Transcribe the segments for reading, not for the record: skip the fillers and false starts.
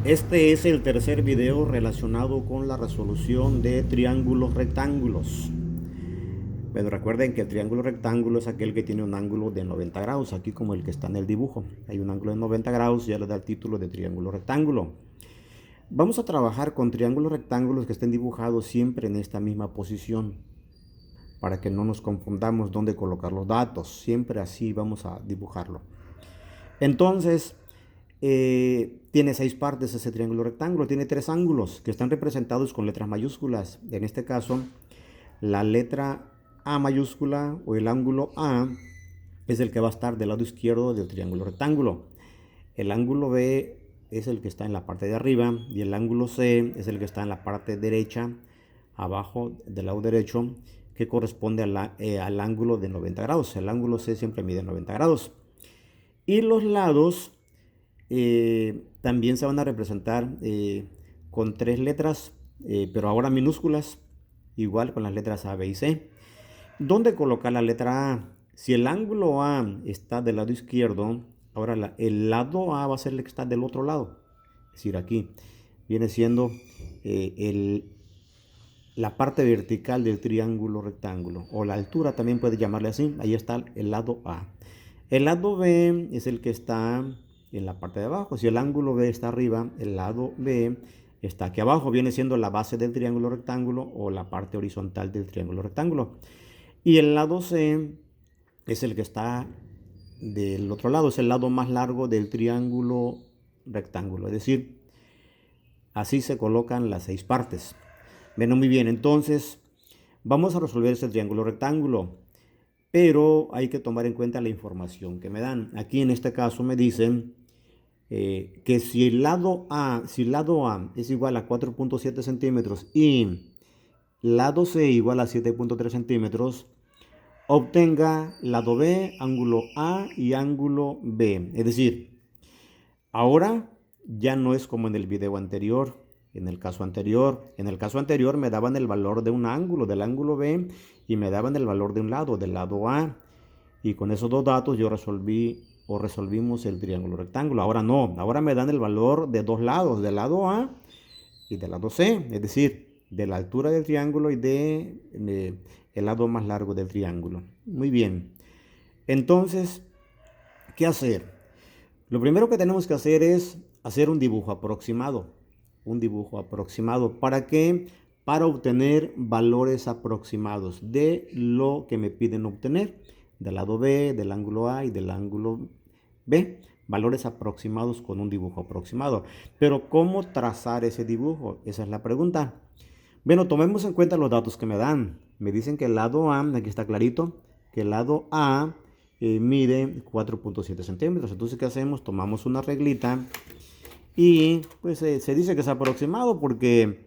Este es el tercer video relacionado con la resolución de triángulos rectángulos. Bueno, recuerden que el triángulo rectángulo es aquel que tiene un ángulo de 90 grados, aquí como el que está en el dibujo. Hay un ángulo de 90 grados y ya le da el título de triángulo rectángulo. Vamos a trabajar con triángulos rectángulos que estén dibujados siempre en esta misma posición, para que no nos confundamos dónde colocar los datos. Siempre así vamos a dibujarlo. Entonces, tiene 6 partes ese triángulo rectángulo, tiene 3 ángulos que están representados con letras mayúsculas. En este caso, la letra A mayúscula o el ángulo A es el que va a estar del lado izquierdo del triángulo rectángulo. El ángulo B es el que está en la parte de arriba y el ángulo C es el que está en la parte derecha, abajo del lado derecho, que corresponde al ángulo de 90 grados. El ángulo C siempre mide 90 grados. Y los lados también se van a representar con 3 letras, pero ahora minúsculas, igual con las letras A, B y C. ¿Dónde colocar la letra A? Si el ángulo A está del lado izquierdo, ahora el lado A va a ser el que está del otro lado. Es decir, aquí viene siendo la parte vertical del triángulo rectángulo, o la altura también puede llamarle así. Ahí está el lado A. El lado B es el que está en la parte de abajo. Si el ángulo B está arriba, el lado B está aquí abajo. Viene siendo la base del triángulo rectángulo o la parte horizontal del triángulo rectángulo. Y el lado C es el que está del otro lado. Es el lado más largo del triángulo rectángulo. Es decir, así se colocan las 6 partes. Bueno, muy bien. Entonces, vamos a resolver este triángulo rectángulo. Pero hay que tomar en cuenta la información que me dan. Aquí en este caso me dicen que si el lado A es igual a 4.7 centímetros y lado C igual a 7.3 centímetros, obtenga lado B, ángulo A y ángulo B. Es decir, ahora ya no es como en el video anterior. En el caso anterior me daban el valor de un ángulo, del ángulo B, y me daban el valor de un lado, del lado A. Y con esos dos datos yo resolvimos el triángulo rectángulo. Ahora no, ahora me dan el valor de dos lados, del lado A y del lado C, es decir, de la altura del triángulo y de el lado más largo del triángulo. Muy bien. Entonces, ¿qué hacer? Lo primero que tenemos que hacer es hacer un dibujo aproximado. Un dibujo aproximado. ¿Para qué? Para obtener valores aproximados de lo que me piden obtener. Del lado B, del ángulo A y del ángulo B. Valores aproximados con un dibujo aproximado. Pero ¿cómo trazar ese dibujo? Esa es la pregunta. Bueno, tomemos en cuenta los datos que me dan. Me dicen que el lado A, aquí está clarito, que el lado A mide 4.7 centímetros. Entonces, ¿qué hacemos? Tomamos una reglita y pues se dice que es aproximado porque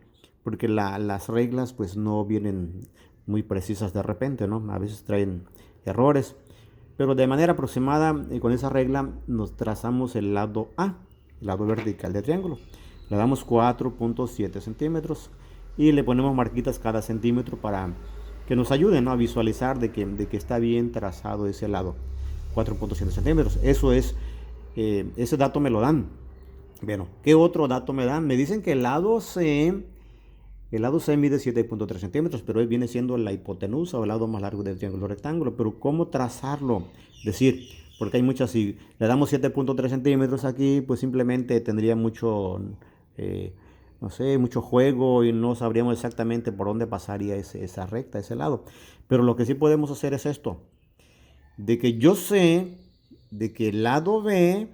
las reglas pues no vienen muy precisas de repente, ¿no? A veces traen errores. Pero de manera aproximada, con esa regla nos trazamos el lado A, el lado vertical del triángulo. Le damos 4.7 centímetros y le ponemos marquitas cada centímetro para que nos ayuden, ¿no?, a visualizar de que está bien trazado ese lado. 4.7 centímetros. Eso es, ese dato me lo dan. Bueno, ¿qué otro dato me dan? Me dicen que el lado C mide 7.3 centímetros, pero él viene siendo la hipotenusa o el lado más largo del triángulo rectángulo. Pero ¿cómo trazarlo? Es decir, porque hay muchas, si le damos 7.3 centímetros aquí, pues simplemente tendría mucho, no sé, mucho juego y no sabríamos exactamente por dónde pasaría esa recta, ese lado. Pero lo que sí podemos hacer es esto, de que yo sé de que el lado B,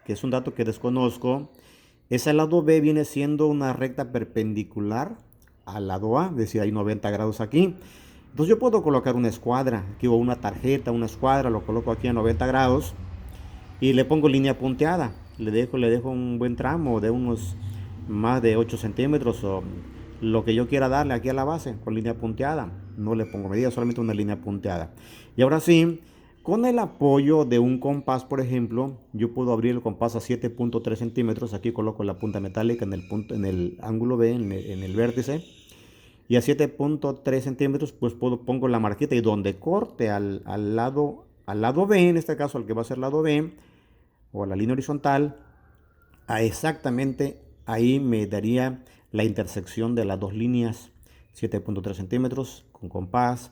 que es un dato que desconozco, ese lado B viene siendo una recta perpendicular al lado A, es decir, hay 90 grados aquí. Entonces yo puedo colocar una escuadra, aquí o una tarjeta, una escuadra, lo coloco aquí a 90 grados y le pongo línea punteada. Le dejo un buen tramo de unos más de 8 centímetros o lo que yo quiera darle aquí a la base con línea punteada. No le pongo medida, solamente una línea punteada. Y ahora sí, con el apoyo de un compás, por ejemplo, yo puedo abrir el compás a 7.3 centímetros. Aquí coloco la punta metálica en el ángulo B, en el vértice. Y a 7.3 centímetros, pues pongo la marquita y donde corte al lado B, en este caso al que va a ser lado B, o a la línea horizontal, a exactamente ahí me daría la intersección de las dos líneas, 7.3 centímetros con compás,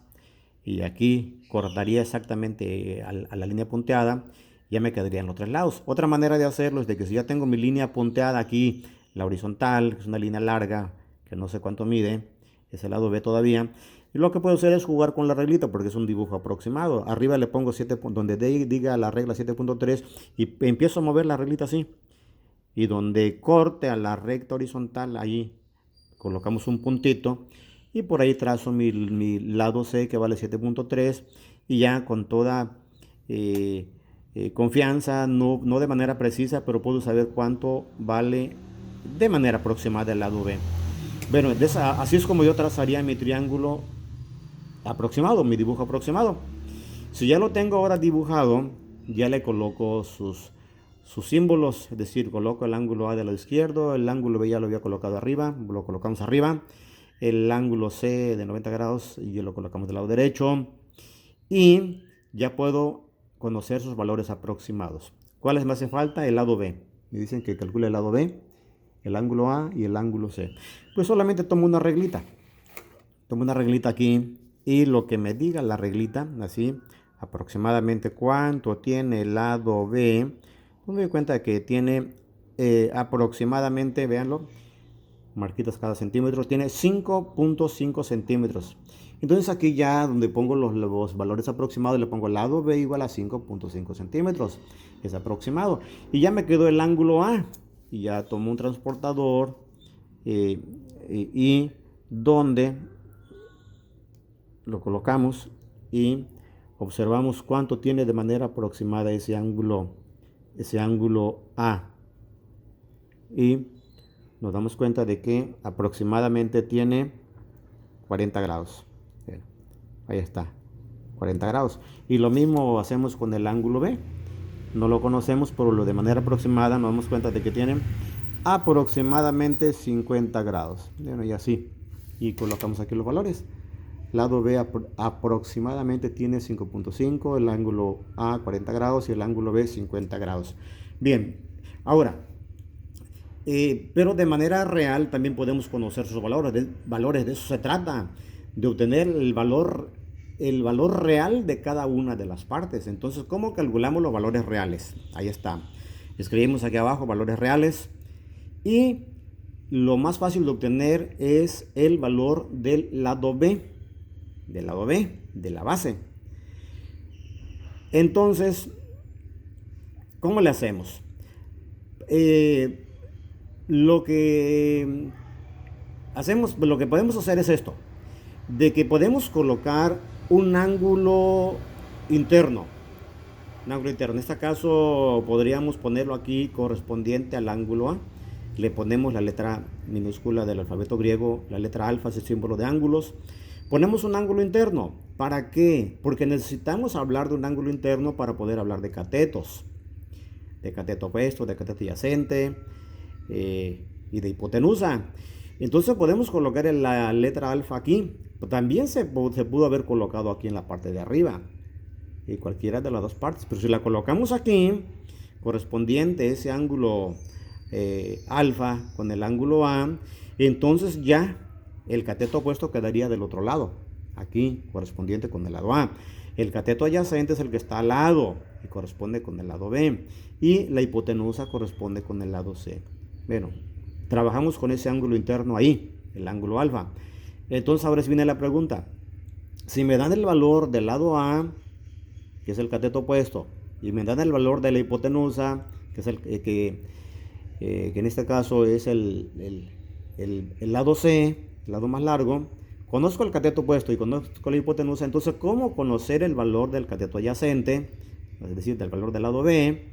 y aquí cortaría exactamente a la línea punteada, ya me quedarían los tres lados. Otra manera de hacerlo es de que si ya tengo mi línea punteada aquí, la horizontal, que es una línea larga, que no sé cuánto mide, es el lado B todavía, y lo que puedo hacer es jugar con la reglita porque es un dibujo aproximado. Arriba le pongo 7, donde diga la regla 7.3 y empiezo a mover la reglita así. Y donde corte a la recta horizontal, ahí colocamos un puntito y por ahí trazo mi lado C que vale 7.3 y ya con toda confianza, no de manera precisa, pero puedo saber cuánto vale de manera aproximada el lado B. Bueno, así es como yo trazaría mi triángulo aproximado, mi dibujo aproximado. Si ya lo tengo ahora dibujado, ya le coloco sus símbolos, es decir, coloco el ángulo A del lado izquierdo, el ángulo B ya lo había colocado arriba, lo colocamos arriba, el ángulo C de 90 grados y ya lo colocamos del lado derecho y ya puedo conocer sus valores aproximados. ¿Cuáles me hace falta? El lado B. Me dicen que calcule el lado B, el ángulo A y el ángulo C. Pues solamente tomo una reglita aquí y lo que me diga la reglita, así, aproximadamente cuánto tiene el lado B, pues me doy cuenta que tiene aproximadamente, véanlo, marquitas cada centímetro, tiene 5.5 centímetros. Entonces aquí ya donde pongo los valores aproximados, le pongo el lado B igual a 5.5 centímetros, es aproximado. Y ya me quedó el ángulo A, y ya tomo un transportador y donde lo colocamos y observamos cuánto tiene de manera aproximada ese ángulo A y nos damos cuenta de que aproximadamente tiene 40 grados. Bien, ahí está, 40 grados. Y lo mismo hacemos con el ángulo B. No lo conocemos, pero lo de manera aproximada nos damos cuenta de que tiene aproximadamente 50 grados. Bueno, y así. Y colocamos aquí los valores. Lado B aproximadamente tiene 5.5, el ángulo A 40 grados y el ángulo B 50 grados. Bien, ahora, pero de manera real también podemos conocer sus valores. De eso se trata, de obtener el valor real de cada una de las partes. Entonces, ¿cómo calculamos los valores reales? Ahí está. Escribimos aquí abajo valores reales y lo más fácil de obtener es el valor del lado B. De la base. Entonces, ¿cómo le hacemos? Lo que podemos hacer es esto, de que podemos colocar un ángulo interno. En este caso podríamos ponerlo aquí correspondiente al ángulo A. Le ponemos la letra minúscula del alfabeto griego, la letra alfa es el símbolo de ángulos. Ponemos un ángulo interno. ¿Para qué? Porque necesitamos hablar de un ángulo interno para poder hablar de catetos. De cateto opuesto, de cateto adyacente y de hipotenusa. Entonces podemos colocar la letra alfa aquí. También se pudo haber colocado aquí en la parte de arriba. Cualquiera de las dos partes. Pero si la colocamos aquí, correspondiente ese ángulo alfa con el ángulo A, entonces ya el cateto opuesto quedaría del otro lado, aquí correspondiente con el lado A. El cateto adyacente es el que está al lado y corresponde con el lado B. Y la hipotenusa corresponde con el lado C. Bueno, trabajamos con ese ángulo interno ahí, el ángulo alfa. Entonces ahora viene la pregunta. Si me dan el valor del lado A, que es el cateto opuesto, y me dan el valor de la hipotenusa, que es que en este caso es el lado C, el lado más largo, conozco el cateto opuesto y conozco la hipotenusa, entonces ¿cómo conocer el valor del cateto adyacente? Es decir, del valor del lado B.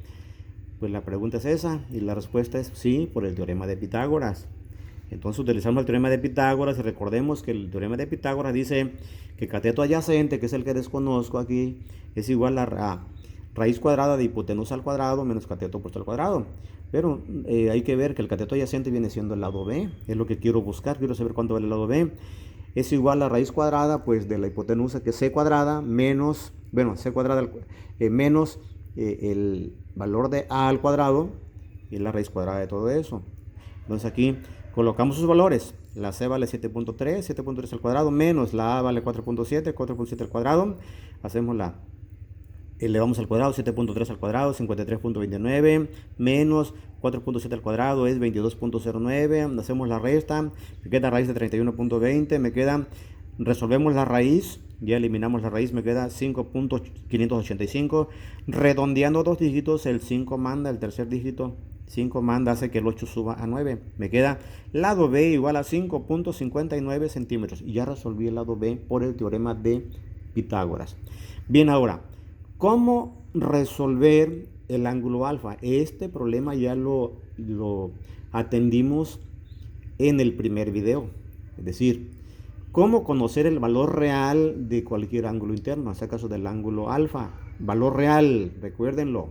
Pues la pregunta es esa y la respuesta es sí, por el teorema de Pitágoras. Entonces utilizamos el teorema de Pitágoras y recordemos que el teorema de Pitágoras dice que cateto adyacente, que es el que desconozco aquí, es igual a raíz cuadrada de hipotenusa al cuadrado menos cateto opuesto al cuadrado. Pero hay que ver que el cateto adyacente viene siendo el lado B, es lo que quiero buscar, quiero saber cuánto vale el lado B. Es igual a raíz cuadrada pues de la hipotenusa, que es C cuadrada menos, C cuadrada menos el valor de A al cuadrado, y la raíz cuadrada de todo eso. Entonces aquí colocamos sus valores. La C vale 7.3, 7.3 al cuadrado, menos la A vale 4.7, 4.7 al cuadrado. Hacemos la elevamos al cuadrado, 7.3 al cuadrado, 53.29, menos 4.7 al cuadrado es 22.09, hacemos la resta, me queda raíz de 31.20, me queda, resolvemos la raíz, ya eliminamos la raíz, me queda 5.585, redondeando dos dígitos, el 5 manda, el tercer dígito, 5 manda, hace que el 8 suba a 9, me queda lado B igual a 5.59 centímetros, y ya resolví el lado B por el teorema de Pitágoras. Bien, ahora, ¿cómo resolver el ángulo alfa? Este problema ya lo atendimos en el primer video. Es decir, ¿cómo conocer el valor real de cualquier ángulo interno? En este caso del ángulo alfa. Valor real, recuérdenlo.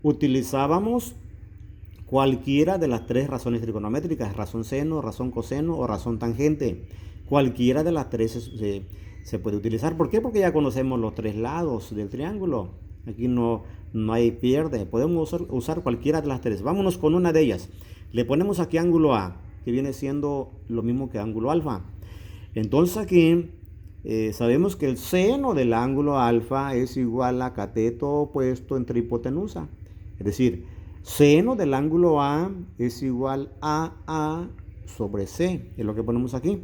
Utilizábamos cualquiera de las tres razones trigonométricas, razón seno, razón coseno o razón tangente. Cualquiera de las tres se puede utilizar. ¿Por qué? Porque ya conocemos los tres lados del triángulo. Aquí no hay pierde. Podemos usar cualquiera de las tres. Vámonos con una de ellas. Le ponemos aquí ángulo A, que viene siendo lo mismo que ángulo alfa. Entonces aquí sabemos que el seno del ángulo alfa es igual a cateto opuesto entre hipotenusa. Es decir, seno del ángulo A es igual a A sobre C. Es lo que ponemos aquí.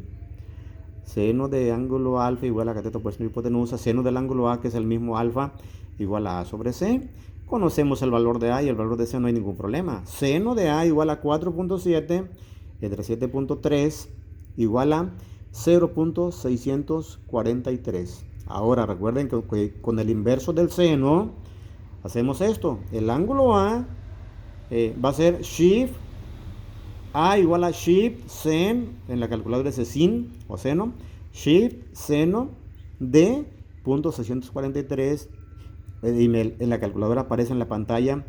Seno de ángulo alfa igual a cateto opuesto entre hipotenusa. Seno del ángulo A, que es el mismo alfa, igual a A sobre C. Conocemos el valor de A y el valor de C, no hay ningún problema. Seno de A igual a 4.7 entre 7.3 igual a 0.643. Ahora recuerden que con el inverso del seno hacemos esto. El ángulo A va a ser shift A igual a shift sen, en la calculadora es sin o seno, shift seno de 0.643, en la calculadora aparece en la pantalla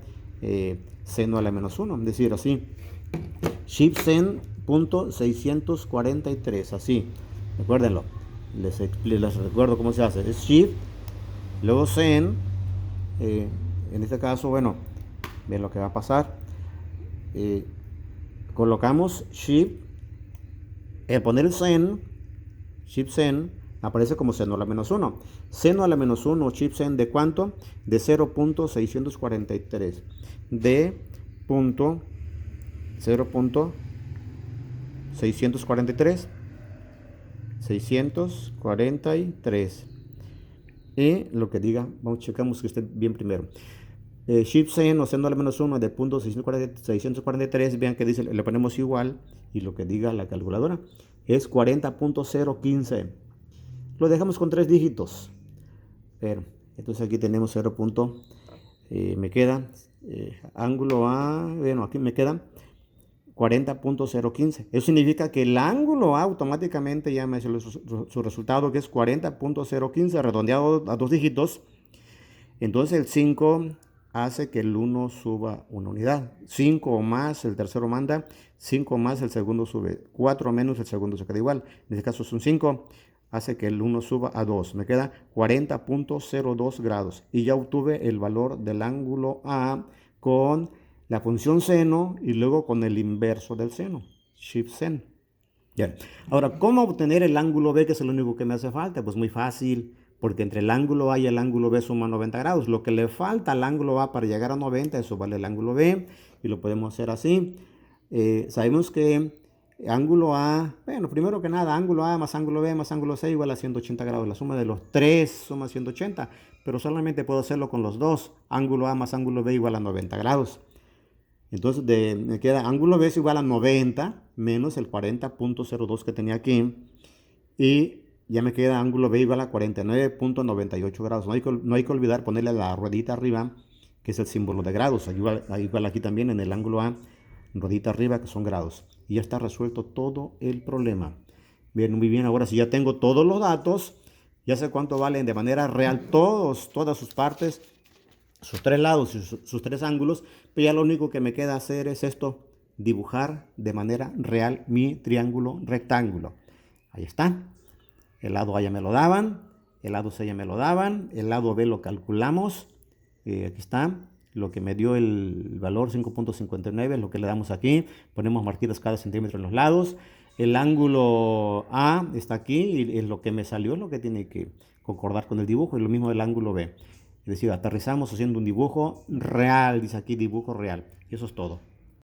seno a la menos 1, es decir, así, shift sen 0.643, así, recuérdenlo, les recuerdo cómo se hace, es shift, luego sen, en este caso, bueno, ven lo que va a pasar, colocamos shift, poner el sen, shift sen, aparece como seno a la menos 1. Seno a la menos 1, shift sen, ¿de cuánto? De 0.643. De 0.643. 643. Y lo que diga, checamos que esté bien primero. Shift sen o seno a la menos 1 de 0.643, vean que dice, le ponemos igual y lo que diga la calculadora es 40.015. Lo dejamos con tres dígitos. Pero, entonces aquí tenemos 0. Me queda ángulo A, bueno, aquí me queda 40.015. Eso significa que el ángulo A automáticamente ya me dio su resultado, que es 40.015, redondeado a dos dígitos. Entonces el 5 hace que el 1 suba una unidad. 5 o más, el tercero manda. 5 más, el segundo sube. 4 menos, el segundo se queda igual. En este caso es un 5. Hace que el 1 suba a 2. Me queda 40.02 grados. Y ya obtuve el valor del ángulo A con la función seno y luego con el inverso del seno. Shift sen. Bien. Ahora, ¿cómo obtener el ángulo B, que es lo único que me hace falta? Pues muy fácil, porque entre el ángulo A y el ángulo B suma 90 grados. Lo que le falta al ángulo A para llegar a 90, eso vale el ángulo B, y lo podemos hacer así. Sabemos que ángulo A, bueno, primero que nada, ángulo A más ángulo B más ángulo C igual a 180 grados. La suma de los tres suma 180, pero solamente puedo hacerlo con los dos. Ángulo A más ángulo B igual a 90 grados. Entonces me queda ángulo B es igual a 90 menos el 40.02 que tenía aquí. Y ya me queda ángulo B igual a 49.98 grados. No hay que olvidar ponerle la ruedita arriba, que es el símbolo de grados. Igual aquí también en el ángulo A, ruedita arriba, que son grados. Y ya está resuelto todo el problema. Bien, muy bien. Ahora si ya tengo todos los datos, ya sé cuánto valen de manera real todas sus partes, sus tres lados y sus tres ángulos, pero ya lo único que me queda hacer es esto, dibujar de manera real mi triángulo rectángulo. Ahí está. El lado A ya me lo daban, el lado C ya me lo daban, el lado B lo calculamos, aquí está. lo que me dio el valor 5.59 es lo que le damos aquí. Ponemos marquitas cada centímetro en los lados. El ángulo A está aquí y es lo que me salió, es lo que tiene que concordar con el dibujo, y lo mismo del ángulo B. Es decir, aterrizamos haciendo un dibujo real, dice aquí dibujo real. Y eso es todo.